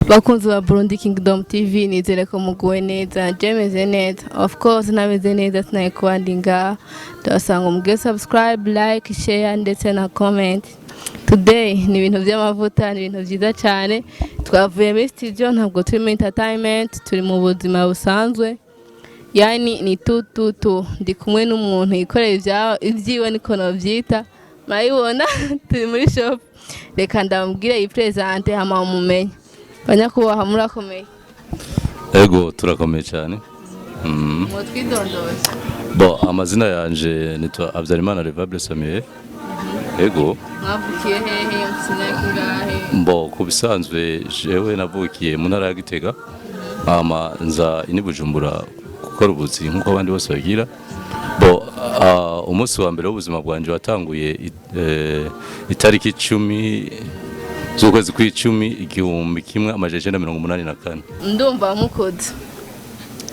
bakunzi ba Burundi Kingdom TV nizere ko muguwe neza jemeze neza of course nabeze neza tunaye kwandinga ndasanga mugire subscribe like share ndetse na comment. Today ni ibintu by'amavuta ni ibintu byiza cyane twavuye muri studio ntabwo turi mu entertainment turi mu buzima busanzwe yani ni tu ndi kumwe n'umuntu yikorera ibyiwe niko novyita mayibona turi muri shop reka ndamubwire yipresente hama umumenye banyakubaha murakomeye. Ego turakomeye cyane. Mutwidondoje. Bo amazina yanje nitwa Habyarimana Revable Samuel. Ego. Mwavukiye hehe msinyakingahe? Bo kubisanzwe jewe navukiye mu ntara ya Gitega. Nza ini Bujumbura gukora ubuzi nkuko abandi bose bagira. Bo umunsi wa mbere w'ubuzima bwanje watanguye itariki 10 z'ukwezi kw'icumi 1984. Ndumva mukoze.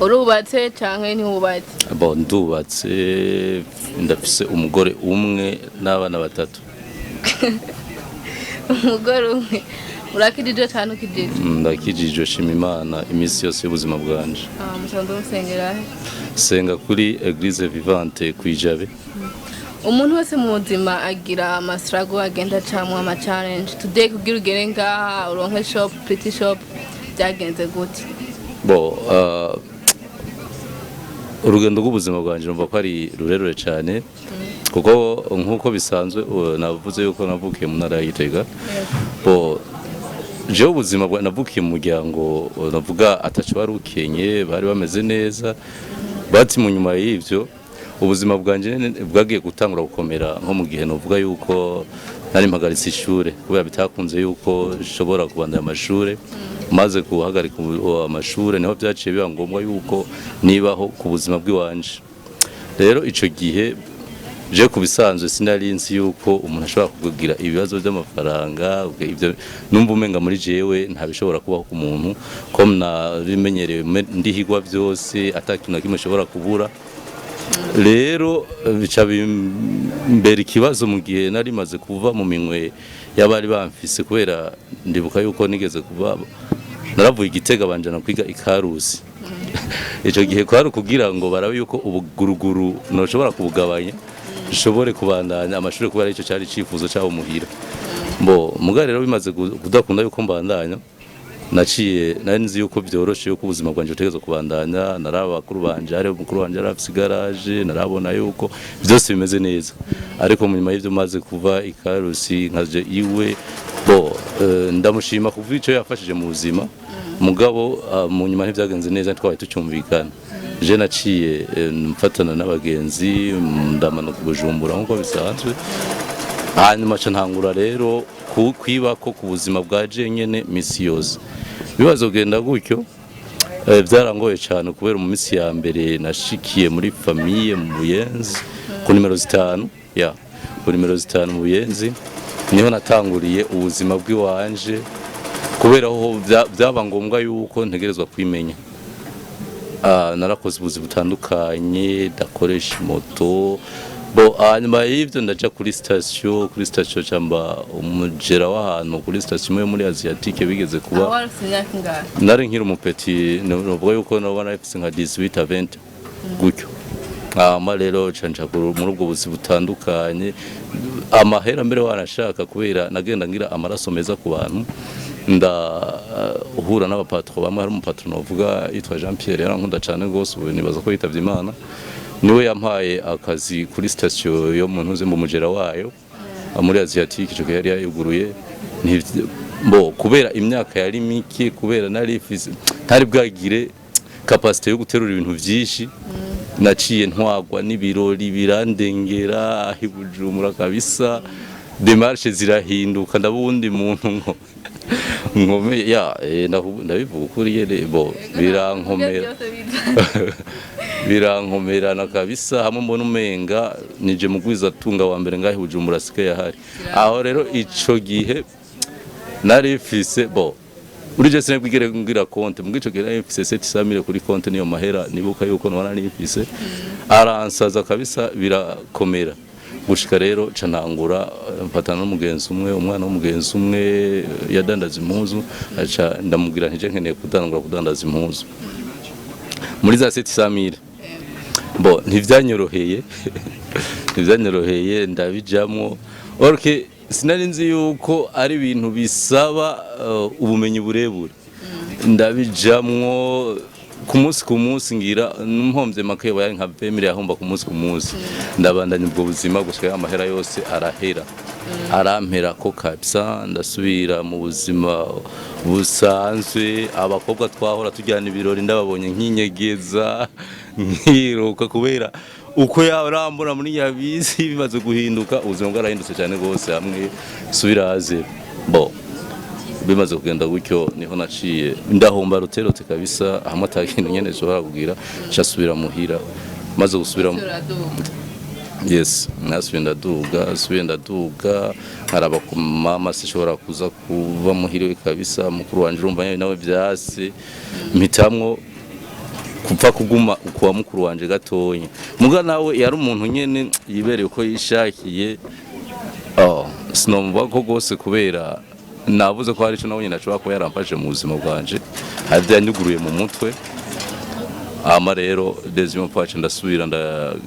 Urubatse canke ntiwubatse? Bo ndubatse ndafise umugore umwe n'abana batatu. Umugore umwe urakijije cyane ukijije? Ndakijije shima Imana imisi yose y'ubuzima bwanje. Musanzwe musengera he? Senga kuri Eglise Vivante kwijabe. Umuntu wese mu buzima agira amastrago agenda camwe ama challenge. Today kugira ugere ngaha uronke shop pretty shop byagenze gute? Bo urugendo rw'ubuzima bwanje numva ko ari rurerure cyane kuko nkuko bisanzwe navuze yuko navukiye mu ntara ya Gitega. Bo je ubuzima bwa navukiye mu muryango navuga atacu barukenye bari bameze neza bati mu nyuma y'ivyo ubuzima bwanje bwagiye gutangura gukomera nko mu gihe novuga yuko nari mpagaritse ishure kubera bitakunze yuko shobora kubandanya amashure maze guhagarika amashure niho byaciye biba ngombwa yuko nibaho ku buzima bw'iwanje. Rero ico gihe je kubisanzwe sinarinzi yuko umuntu ashobora kugira ibibazo by'amafaranga ibyo numva umenga muri jewe ntabishobora kubaho ku muntu ko nabimenyerewe ndihigwa byose atakintu kimwe shobora kubura. Rero bica imbere ikibazo mu gihe nari maze kuva mu minwe y'abari bamfise kubera ndibuka yuko nigeze kuva naravuye Igitega banjana kwiga Ikarusi. Ico gihe kwari kugira ngo barabe yuko ubuguruguru no shobora kubugabanya shobore kubandanya amashuri kubera ico cyari cifuzo cyawo muhira. Bo muga rero bimaze kudakunda yuko mbandanya naciye nzi yuko byoroshe yuko ubuzima bwanje butegeza kubandanya naraba bakuru banje ari mukuru wanje arafise garage narabona yuko byose bimeze neza ariko mu nyuma y'ivyo maze kuva Ikarusi nkaje iwe. Bo ndamushima kuva ico yafashije mu buzima mugabo mu nyuma ntibyagenze neza twabaye tucyumvikana. Je naciye mfatana n'abagenzi ndamanuka Bujumbura nkuko bisanzwe hanyuma ca ntangura rero kwiba ko ku buzima bwa je nyene misi yose bibazo genda gutyo. Byarangoye cyane kubera mu misi ya mbere nashikiye muri famille mu Buyenzi ku nimero 5 ku nimero 5 mu Buyenzi niho natanguriye ubuzima bw'iwanje kubera aho byaba ngombwa yuko ntegerezwa kwimenya. Narakoze ubuzi butandukanye ndakoresha moto. Bo hanyuma y'ivyo ndaja kuri station cyamba umujera w'ahantu kuri station yo muri Asiatique bigeze kuba nari nkiri umupeti novuga yuko nabona nafise nka 18-20 gutyo. Rero canja muri ubwo buzi butandukanye amahera mbere wanashaka kubera nagenda ngira amaraso meza ku bantu ndahura n'abapatro bamwe hari umupatro novuga yitwa Jean Pierre yarankunda cyane gose ubu nibaza ko yitavye Imana niwe yampaye akazi kuri station yo mu ntuze mu mujera wayo muri Asiatique cyo yari yayuguruye. Bo kubera imyaka yari mike kubera nari ntari bwagire capacité yo guterura ibintu byinshi naciye ntwagwa n'ibirori birandengera ahi Bujumbura kabisa démarche zirahinduka ndabundi muntu nkome ndabivuga kuri yere. Bo birankomera na kabisa hamwe mbona umenga nije mugwiza tunga wa mbere ngahi Bujumbura sike yahari aho. Rero ico gihe nari fise bo urije sene bwigere ngira konte mugico gihe nari fise 700,000 kuri konte niyo mahera nibuka yuko nari fise aransaza kabisa birakomera gushika rero canangura mfatana n'umugenzi umwe umwana w'umugenzi umwe yadandaza impuzu aca ndamubwira nti je nkeneye kudandaza impuzu muri za 700 bo ntivyanyoroheye ndabijamwo orke sinari nzi yuko ari ibintu bisaba ubumenyi burebure ndabijamwo ku munsi ngira mpomvye make baya nka 20 yahomba ku munsi ndabandanya ubwo buzima gushika amahera yose arampera ko kabisa ndasubira mu buzima busanzwe abakobwa twahora tujyana ibirori ndababonye nkinyegeza nkiruka kubera uko yarambura muri yabizi bimaze guhinduka ubuzima bwarahindutse cyane gose hamwe subira haze bo bimaze kugenda gutyo niho naciye ndahomba roterote kabisa hamwe atakintu nyene zora kugira cyasubira muhira maze gusubira yes nasubira ndaduga haraba ku mama sishobora kuza kuva muhira kabisa mukuru wanje urumva nawe vyase mitamwo kupfa kuguma kuwa mukuru wanje gatonya muga nawe yari umuntu nyene yibereye uko yishakiye sinomva ko gose kubera navuze ko hari cyo nawe nyina ashobora kuba yaramfashe mu buzima bwanje hari byanyuguruye mu mutwe ama rero dezimo pace ndasubira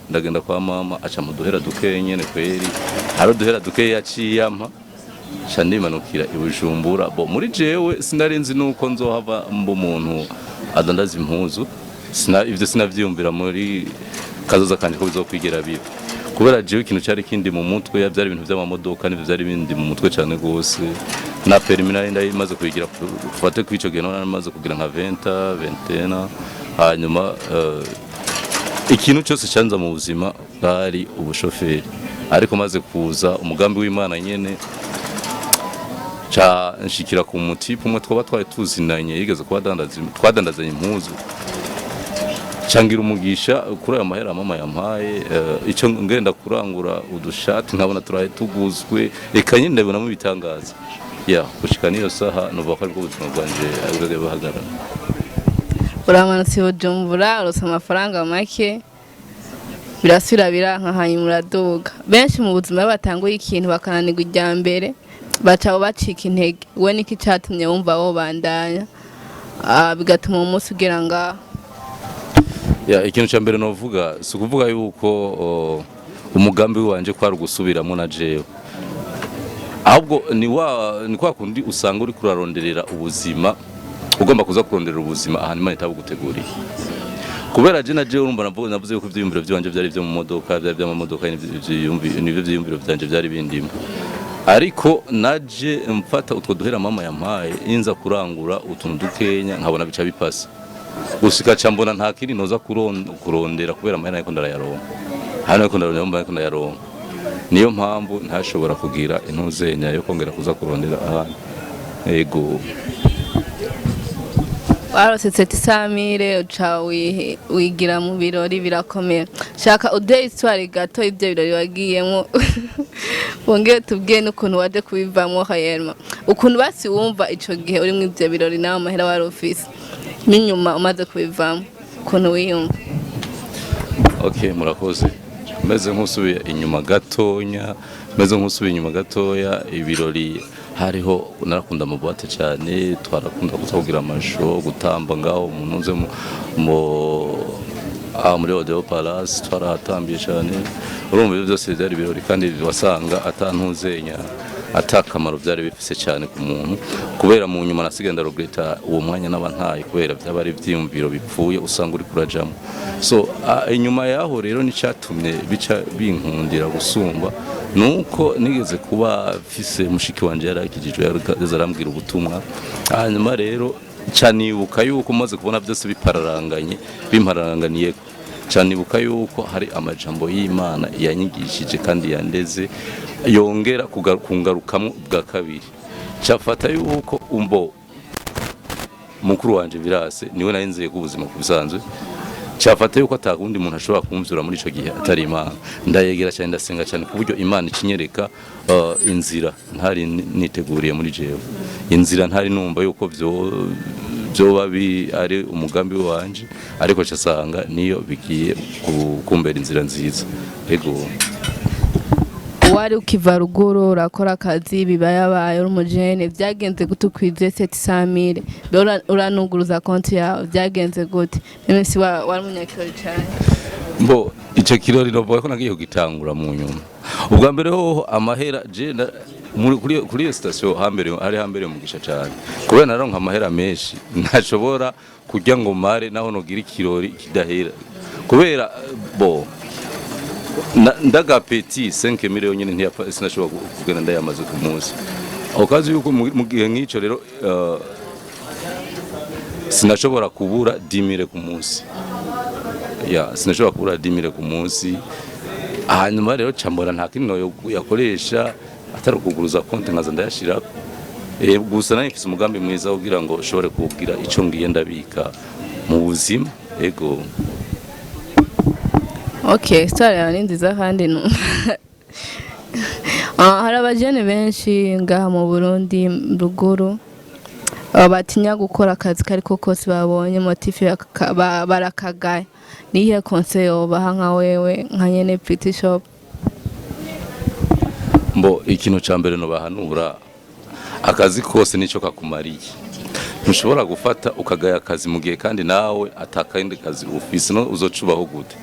ndagenda kwa mama aca muduhera dukeye nyene kweri hari duhera dukeye yaciyampa shandimanukira ibujumbura bo muri jewe sinarinzi nuko nzohava mbo umuntu adandaza impuzu ivyo sinavyiyumvira muri kazoza kanje ko bizokwigera biba kubera jewe ikintu cyari kindi mu mutwe yavyari ibintu by'amamodoka n'ivyo byari bindi mu mutwe cyane gose na perminari ndayimaze kuyigira kufate kwico geno namaze kugira nka 21 hanyuma ikintu cyose cyanza mu buzima bari ubushoferi ariko maze kuza umugambi w'Imana nyene cha nshikira ku mutipe umwe twaba twari tuzinanye yigeze twadandazanye impuzu changira umugisha kuri aya mahera mama yampaye ico ngenda kurangura udushati nkabona turahe tuguzwe eka nyine ndabona mu bitangaza gushika niyo saha nuva ko ariko ubuzima bwanje abugage bahagarara uramanutse Bujumbura urosa amafaranga make birasubira biranka hanyuma uraduga benshi mu buzima batanguye ikintu bakananirwa ijya mbere bacaho bacika intege we niki cyatumye wumva wo bandanya bigatuma umunsi ugera ngaho ikintu cya mbere novuga si ukuvuga yuko umugambi wanje kwari ugusubiramo na jewe ahubwo ni kwa kundi usanga uri kuraronderera ubuzima ugomba kuza kurondera ubuzima ahantu Imana itabuguteguriye kubera je na jewe urumva navuze yuko ivyiyumviro byanje byari byo mu modoka byari by'amamodoka n'ivyo vyiyumviro byanje byari bindimo ariko naje mfata utwo duhera mama yampaye inza kurangura utuntu dukenya nkabona bica bipasa gushika cyambona nta kindi noza kurondera kubera amahera yako ndarayaronka hano yako ndayaronka niyo mpamvu ntashobora kugira intuzenya yo kongera kuza kurondera ahantu ego warosetse 700 uca wigira mu birori birakomera shaka ude histoire gato ibyo birori wagiyemo bongeye tubwiye n'ukuntu waje kubivamo hayerma ukuntu basi wumva ico gihe uri mu ibyo birori nawe amahera wari office n'inyuma umaze kubivamo ukuntu wiyumva okay murakoze meze nk'usubiye inyuma gatoya ibirori hariho narakunda amabwate cyane twarakunda kugira amasho gutamba ngaho umuntu nze muri Odeo Palace twarahatambiye cyane urumva ibyo byose byari ibirori kandi wasanga atantuzenya atakamaro byari bifise cyane ku muntu kubera mu nyuma nasigenda regreta uwo mwanya n'abantaye kubera byabari ivyiyumviro bipfuye usanga uri kurajamo so inyuma yaho rero nicyatumye bica binkundira gusumba nuko nigeze kuba fise mushiki wanje yarakijijwe yarambwira ubutumwa hanyuma rero cyanibuka yuko maze kubona byose bimpararanganiye cyanibuka yuko hari amajambo y'Imana yanyigishije kandi yandeze yongera kungarukamo bwa kabiri cyafata yuko mukuru wanje birase niwe narinziye ku buzima kubisanzwe cyafata yuko atakundi umuntu ashobora kumvyura muri ico gihe atari Imana ndayegera cyane ndasenga cyane ku buryo Imana ikinyereka inzira ntari niteguriye muri jewe inzira ntari numva yuko byoba ari umugambi wanje ariko cyasanga niyo bigiye kumbera inzira nziza ego wari ukiva ruguru urakora akazi bibayabaye uri umujene byagenze gute ukwize 700,000 uranuguruza konti yawe byagenze gute none si wari umunyakirori cyane mbo icyo kirori novuga ko nagiye kugitangura mu nyuma ubwa mbere ho amahera je kuri iyo station hambere mugisha cyane kubera naronka amahera menshi ntashobora kujya ngo mare naho nogira ikirori kidahera kubera bo ndagapeti 5 miliyoni nyine sinashobora kugenda ndayamaze ku munsi okazi yuko mu gihe nk'icyo rero sinashobora kubura 10,000 ku munsi sinashobora kubura 10,000 ku munsi hanyuma rero cambora nta kintu yakoresha atari kuguruza konti nkaza ndayashira gusa nanye mfise umugambi mwiza kugira ngo ushobore kugira ico ngiye ndabika mu buzima ego okay story yawe ni nziza kandi hari abajene benshi ngaha mu Burundi ruguru batinya gukora akazi kariko kose babonye motive barakagaye nihe conseil obaha nka wewe nka nyene Pretty Shop mbo ikintu ca mbere no bahanura akazi kose nico kakumariye ntushobora gufata ukagaya akazi mu gihe kandi nawe atakandi kazi ufise no uzocubaho gute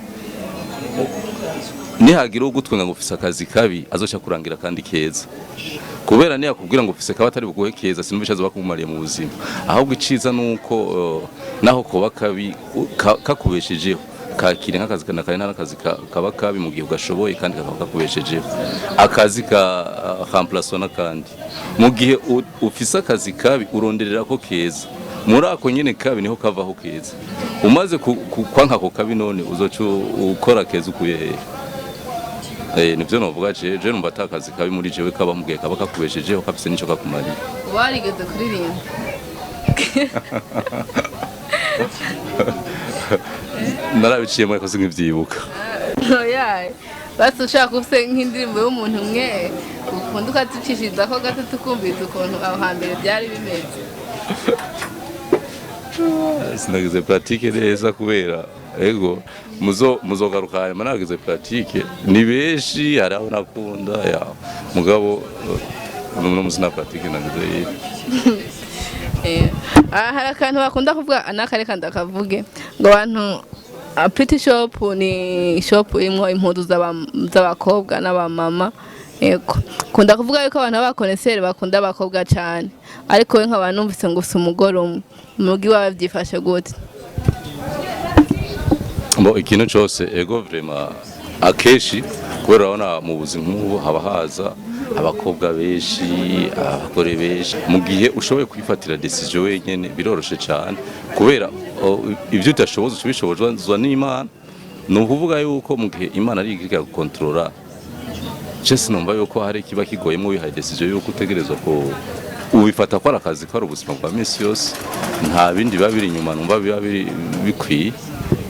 nihagira ugutwenga ngo ufise akazi kabi azoca kurangira kandi keza kubera niya kubwira ngo ufise kaba atari buguhe keza sinubisha zo bakumariye mu buzima ahubwo iciza nuko naho koba kabi kakubeshejeho kakire nk'akazi kana kare n'akazi kaba kabi mu gihe ugashoboye kandi kakubeshejeho akazi ka remplaçant kandi mu gihe ufise akazi kabi uronderera ko keza muri ako nyene kabi niho kavaho keza umaze kwanka ko kabi none uzoca ukora keza ukuye nivyo novuga je numva atakazi kabi muri jewe kaba mugihe kaba kakubeshejeho kafise nico kakumariye warigeze kuririmba narabiciyemo ariko sinkivyibuka oyaye basi ushaka ufise nk'indirimbo y'umuntu umwe ukunda ukatucishiriza ko gato tukumvise ukuntu aho hambere byari bimeze sinagize pratique neza kubera ego muzogaruka hanyuma nagize pratique ni benshi hari aho nakunda ya mugabo no muzina pratique nagize hari akantu bakunda kuvuga anakareka ndakavuge ngo abantu Pretty Shop ni shop imwe impudu z'abakobwa n'abamama yego kunda kuvuga yuko abantu b'abakoneseri bakunda abakobwa cyane ariko we nk'abantu numvise ngo ufite umugore umwe umugi wawe byifashe gute mbo ikintu cyose ego vraiment akeshi kubera urabona mu buzima nk'ubu haba haza abakobwa benshi abagore benshi mu gihe ushoboye kwifatira decision wenyene biroroshe cyane kubera ibyo utashoboza ubishobozwa n'Imana ni ukuvuga yuko mu gihe Imana ari igiga gukontrola Chese numva yuko hari kiba kigoyemo wihaye decision yuko utegerezwa ko ubifata ko arakazi ko ari ubuzima bwa minsi yose nta bindi biba biri inyuma numva biba bikwiye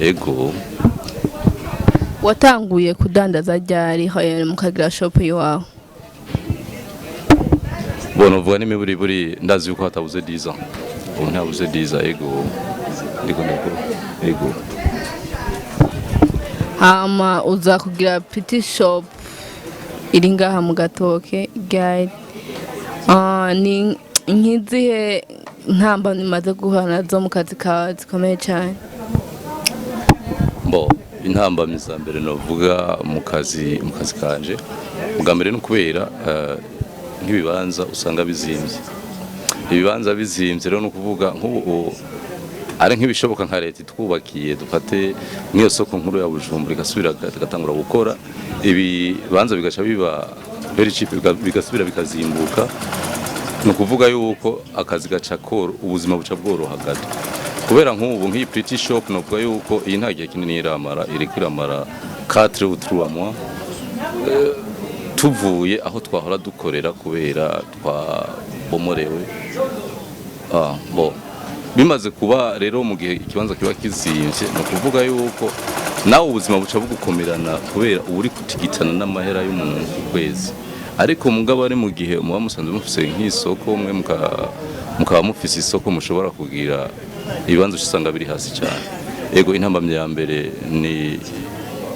ego watanguye kudandaza ryari mukagira shop yawe bona uvuga n'imiburi ndazi yuko hatabuze 10 ans ubu ntabuze 10 ans ego ndiko ego hama uza kugira Pretty Shop iri ngaha mu Gatoke guide ni nkizihe ntamba nimaze guhana zo mu kazi kawe zikomeye cyane mbo intamba miza mbere novuga mu kazi kanje ubwa mbere no kubera nk'ibibanza usanga bizimvye ibibanza bizimvye rero no kuvuga nk'ubu ari nk'ibishoboka nka leta twubakiye dufate nk'iyo soko nkuru ya Bujumbura igasubira gatangura gukora ibibanza bigaca biba very cheap bigasubira bikazimbuka no kuvuga yuko akazi gaca koro ubuzima buca bworoha gato kubera nk'ubu nk'iyi Pretty Shop no kuvuga yuko iyi nta gihe kinini iramara irekwiramara 4 ou 3 mois tuvuye aho twahora dukorera kubera twabomorewe bo bimaze kuba rero mu gihe ikibanza kiba kizimvye no kuvuga yuko nawe ubuzima buca bugukomerana kubera uri kutigitana n'amahera y'umuntu kwezi ariko mugabo ari mu gihe muba musanzwe mufise nk'isoko mwe mukaba mufise isoko mushobora kugira ibibanza usanga biri hasi cyane ego intambamye ya mbere ni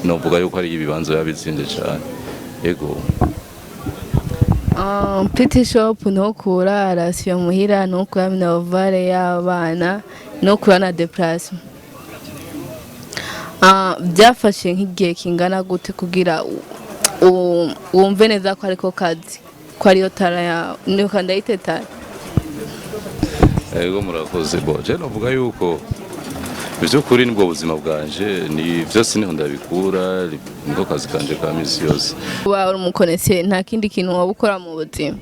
novuga yuko ari ibibanza yabizinde cyane ego Petit shop no kurara siyo muhira no kura minervale y'abana no kura na depression. Byafashe nk'igihe kingana gute kugira wumve neza ko ariko kazi ko ariyo tara yawe nuko ndayiteta. Ego murakoze boje novuga yuko by'ukuri nibwo buzima bwanje ni byose niho ndabikura niko kazi kanje ka misi yose. Wa uri umukonese nta kindi kintu wabukora mu buzima?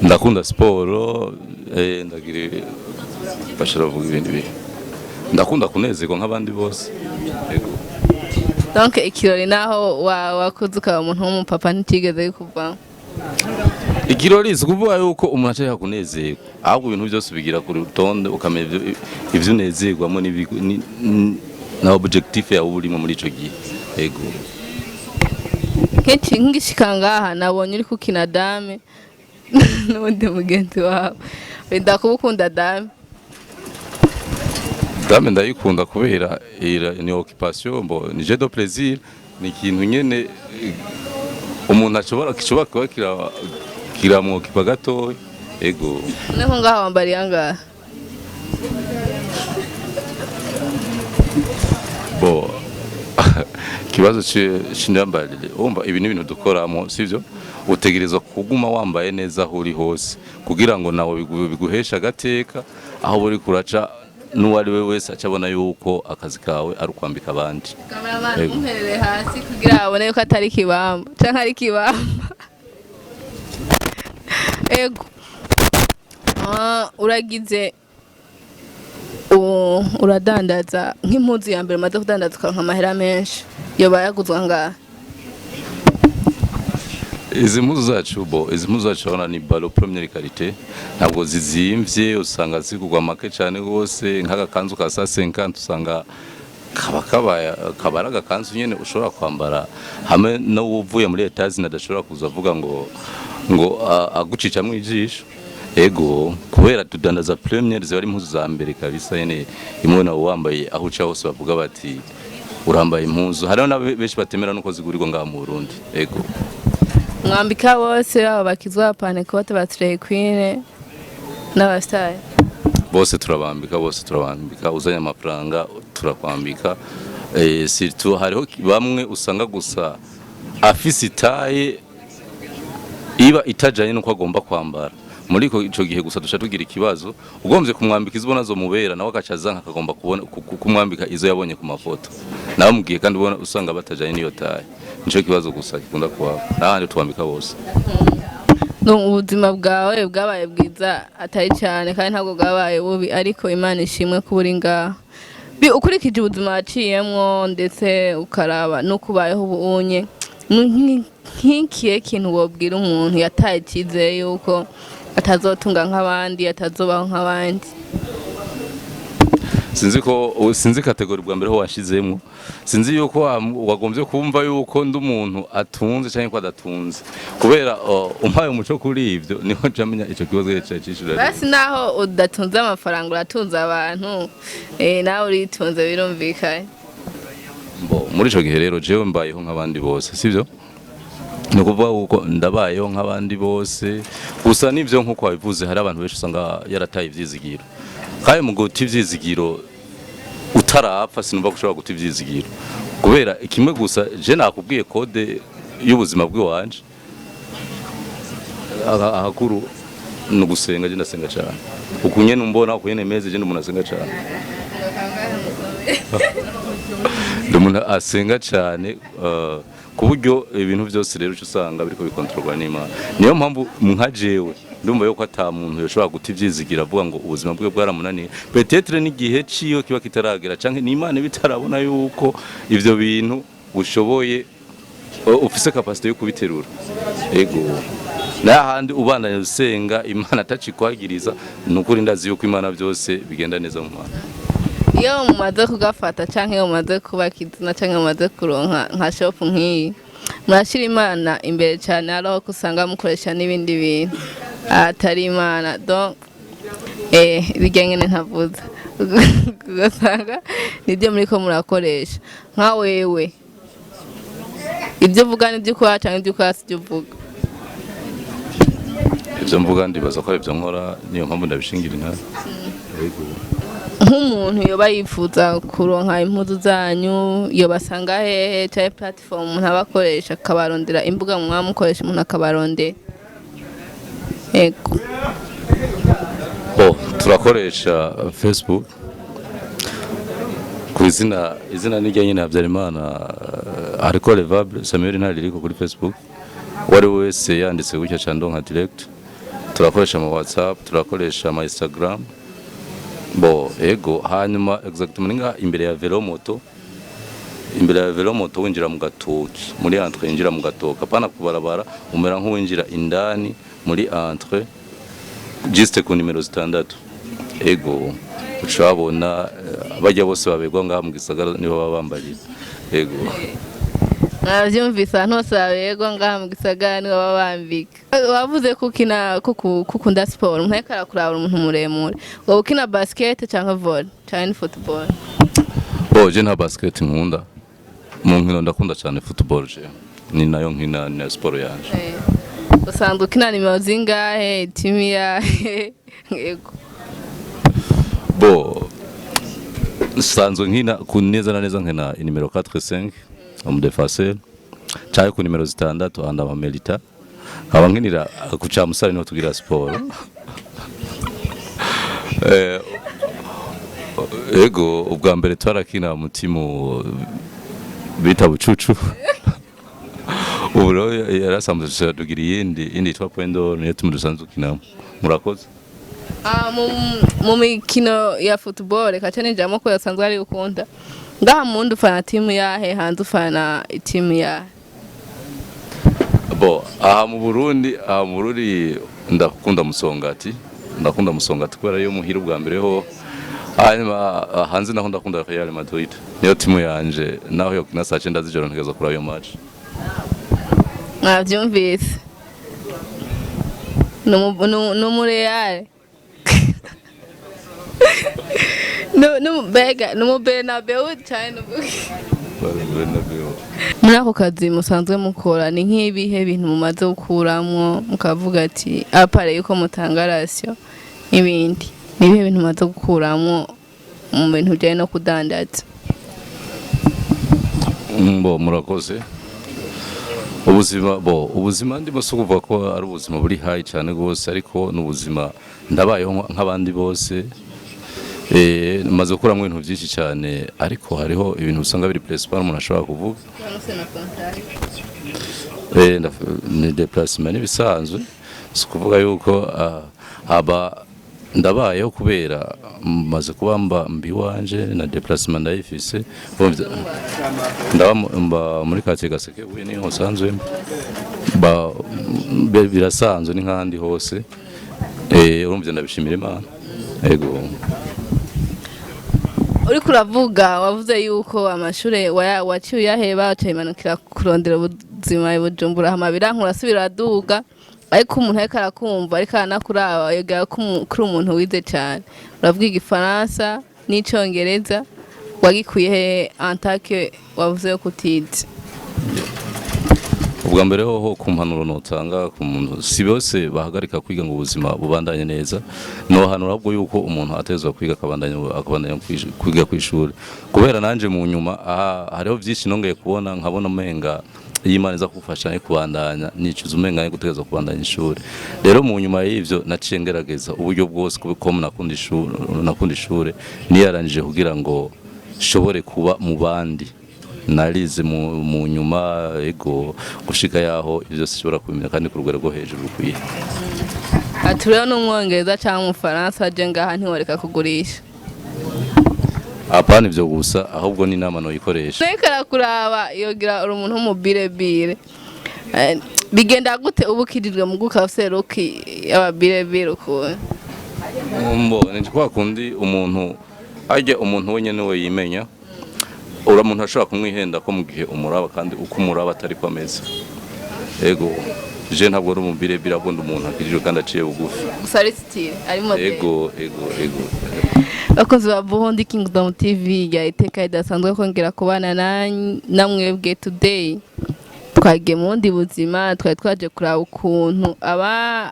Ndakunda siporo ndagira bashara vuga ibindi bintu. Ndakunda kunezerwa nk'abandi bose. Ego. Donc ikirori naho wakuze ukaba umuntu w'umupapa ntigeze kuva. Ikirori kuvuga yuko umuntu ashaka kunezerwa ahubwo ibintu byose bigira ku rutonde ukamenya ivyo unezerwamo na objectif yawe urimo muri ico gihe. Ego. Kenshi ngishika ngaha nabonye uri kukina dame n'undi mugenzi wawe. Wenda kubukunda dame? Dame ndayikunda kubera ni occupation ni jeu de plaisir ni ikintu nyene umuntu ashobora kuba kiramwokipa gatoya. Ego. Neho ngaha wambari yangaha? Bo kibazo cy'indambarire umva ibi n'ibintu dukoramo sivyo utegerezwa kuguma wambaye neza aho uri hose kugira ngo nawe biguhesha agateka aho buri kuraca n'uwari we wese acabona yuko akazi kawe ari ukwambika abandi. Kameraman umperere hasi kugira abone yuko atari kibamba canke ari kibamba. Ego. Uragize uradandaza nk'impuzu ya mbere maze kudandaza ukaronka amahera menshi yoba yaguzwa ngaha? Izi mpuzu zacu urabona ni balo première qualité ntabwo zizimvye usanga zigurwa make cyane gose nk'agakanzu ka 150 usanga kabara agakanzu nyene ushobora kwambara hamwe no uvuye muri etazi nadashobora kuza avuga ngo agucica mu ijisho. Ego kubera tudandaza première ziba ari impuzu za mbere kabisa yene imwe na wambaye aho uca hose bavuga bati urambaye impuzu hariho na benshi batemera nuko zigurirwa ngaha mu Burundi. Ego. Mwambika bose aba bakizwa Panecote ba Slay Queen n'abastar bose turabambika uzanya amafaranga turakwambika surtout hariho bamwe usanga gusa afise itaye iba itajanye nuko agomba kwambara muri ico gihe gusa dusha tugira ikibazo ugomvye kumwambika izibona zo mubera nawe agacaza nkakagomba kubona kumwambika izo yabonye ku mafoto nawe mugiye kandi ubona usanga batajanye niyo taye nico kibazo gusa kikunda kuba nahandi twambika bose. No ubuzima bwawe bwabaye bwiza atari cyane kandi ntabwo bwabaye bubi ariko Imana ishimwe kuburi ngaha ukurikije ubuzima waciyemwo ndetse ukaraba no kubayeho ubunye nk'ikihe kintu wobwira umuntu yataye icyizere yuko atazotunga nk'abandi atazobaho nk'abandi? sinzi kategori bwa mbere ho washizemo sinzi yuko wagombye kumva yuko ndi umuntu atunze cyangwa ko adatunze kubera umpaye umuco kuri ivyo niho jamenya ico kibazo cyacishura. Basi naho udatunze amafaranga uratunze abantu nawe uritunze birumvikanye. Muri ico gihe rero jewe mbayeho nk'abandi bose sivyo no kuvuga uko ndabayeho nk'abandi bose gusa nivyo nkuko wabivuze hari abantu benshi usanga yarataye ivyizigiro kandi mu guta ivyizigiro utarapfa sinumva gushobora guta ivyizigiro kubera ikimwe gusa je nakubwiye kode y'ubuzima bw'iwanje ahakuru no gusenga je ndasenga cyane ukunye numbona ukunye meze je ndumuna asenga cyane ndumuna asenga cyane kuburyo ibintu byose rero usanga biriko bikontrolwa n'Imana niyo mpamvu nkajewe ndumva yuko ata muntu yoshobora guta ivyizigira avuga ngo ubuzima bwe bwaramunaniye peut-être n'igihe ciyo kiba kitaragera canke n'Imana bitarabona yuko ivyo bintu ushoboye ufise capacité yo kubiterura. Ego nahandi ubandanye usenga Imana atacikwagiriza nukuri ndazi yuko Imana byose bigenda neza mu Mana. Iyo mumaze kugafata canke mumaze kubakizina canke mumaze kuronka nka shop nk'iyi murashira Imana imbere cyane araho kusanga mukoresha n'ibindi bintu atari Imana donc bijyanye ntavuze ugasanga nibyo muri ko murakoresha nka wewe ibyo uvuga n'ibyo ukora cyangwa ibyo ukora si ibyo uvuga? ibyo mvuga ndibaza ko ibyo nkora niyo mpamvu ndabishingira inka. Yego. Nk'umuntu yoba yifuza kuronka impuzu zanyu yobasanga hehe cyangwa platform umuntu abakoresha akabarondera imbuga mwamukoresha umuntu akabarondera? Yego. Turakoresha Facebook ku izina n'irya nyine Habyarimana ariko Revable Samuel ntaririko kuri Facebook, wari wese yanditse gutya Chandonka direct. Turakoresha ama WhatsApp, turakoresha ama Instagram. Ego hanyuma exactement nga imbere ya Velomoto winjira mu gatoki muri entre winjira mu gatoka pana kubarabara umera nk'uwinjira indani muri entre juste ku nimero 6. Ego ucabona bajya bose babegwa ngaha mu gisagara nibo babambariye. Ego navyumvisa ntose babegwa ngaha mu gisagara nibo babambika. Wavuze kukunda sport umuntu ariko arakuraba umuntu muremure, wowe ukina basket cyangwa volley cyangwa football? Je nta basket nkunda, mu nkino ndakunda cyane football. Je ni nayo nkina na sport yanje. Usanzwe ukina nimero zingahe, timu yahe? Yego. Sanzwe nkina ku neza na neza nkina nimero 4-5 mu defenseur cyane ku nimero 6 anda ma Melita. Aba nkinira ku Camusare no tugira sport. Ego ubwa mbere twarakina mu timu bita Bucucu. Ubu yarasamutse tugira indi twapendo niyo timu dusanzwe kinamo. Murakoze. Mu mikino ya football reka cyane njamo ko yasanzwe ari ukunda ngaha mundu ufana timu yahe hanze ufana timu yahe? Aha mu Burundi ndakunda Musongati kubera yo muhira ubwa mbere ho. Hanyuma hanze naho ndakunda Real Madrid, niyo timu yanje naho yo kina saa 9 z'ijoro ntegeza kuri ayo match. Mwavyumvise no mu Real no bega no Bernabeu cyane muri ako kazi musanzwe mukora ni nk'ibihe bintu mumaze gukuramwo mukavuga ati apare yuko mutanga ratio n'ibindi nibihe bintu mumaze gukuramwo mu bintu byaje no kudandaza? Murakoze. Ubuzima ndimo kuvuga ko ari ubuzima buri high cyane gose, ariko n'ubuzima ndabayeho nk'abandi bose. Maze gukuramo ibintu byinshi cyane, ariko hariho ibintu usanga biri principal umuntu ashobora kuvuga. Ni déplacement bisanzwe, si kuvuga yuko ndabayeho kubera maze kuba mbi wanje na déplacement ndayifise. Ndaba muri quartier Gaseke uye ni hosanzwe birasanzwe ni nkandi hose. Urumva ndabishimira Imana. Ego. Uri kuravuga wavuze yuko amashure waciye yaheba ucayimanukira kurondera ubuzima ibujumbura hamabira nkurasubira aduga, ariko umuntu ariko arakumva ariko anakuraba yega kuri umuntu wize cyane. Uravuga igifaransa n'icongereza, wagikuye he antake wavuze ko utize? Ubwa mbere ho kumpanuro notanga ku muntu si bose bahagarika kwiga ngo ubuzima bubandanye neza, no hanura bwo yuko umuntu atezwa kwiga akabandanya kwiga kwishuri. Kubera nanje mu nyuma hariho byinshi nongeye kubona nkabona umenga Imana iza kufasha kubandanya nicuza umenga yo gutegeza kubandanya ishuri. Rero mu nyuma y'ivyo naciye ngerageza uburyo bwose ko nakunda ishuri niyaranije kugira ngo shobore kuba mu bandi. Narize mu nyuma ego gushika yaho ivyo sishobora kubimenya kandi ku rugero rwo hejuru kwiye. Atureo n'umwongereza cyangwa umufaransa je ngaha ntiworeka kugurisha? Apana ivyo gusa, ahubwo ni nama no yikoresha. Rekara kuraba yogira uri umuntu w'umubirebire. Bigenda gute ubukirijwe mu gukaseruki y'ababirebire uko? Ni kwa kundi umuntu ajya umuntu wenyene we yimenya. Uramuntu ashobora kumwihenda ko mu gihe umuraba kandi uko umuraba atari kwameze. Ego je ntabwo ari umubirebire abundi umuntu akirijwe kandi aciye bugufi. Usaristire ari model. Ego. Akoze ba Burundi Kingdom TV ya iteka idasanzwe kongera kubana namwebwe today. twagiye mu bundi buzima twari twaje kuraba ukuntu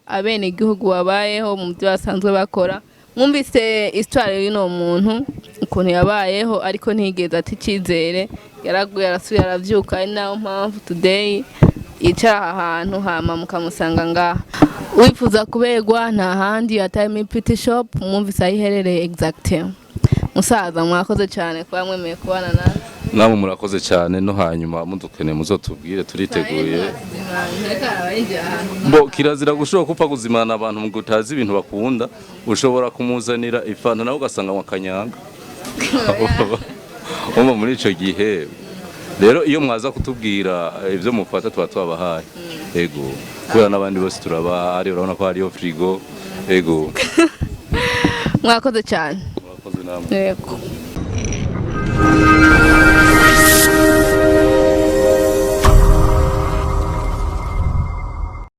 abenegihugu babayeho mu byo basanzwe bakora. Mwumvise histoire y'uno muntu ukuntu yabayeho ariko ntigeze ati icyizere, yaraguye arasubira aravyuka, ari nayo mpamvu today yicara aha hantu hama mukamusanga ngaha. Wifuza kuberwa nta handi atari Pretty Shop, mwumvise aho iherereye exactement. Musaza mwakoze cyane kuba mwemeye kubana natwe. namwe murakoze cyane, no hanyuma mudukene muzotubwire, turiteguye. Bo kirazira gushobora kupfa kuzimana abantu mu gutazi ibintu bakunda, ushobora kumuzanira ifanta nawe ugasanga mwakanyanga. Umva muri ico gihe rero iyo mwaza kutubwira ivyo mufata tuba twabahaye. Ego kubera n'abandi bose turabahari, urabona ko hariyo frigo. Ego mwakoze cyane. mwakoze namwe. Yego.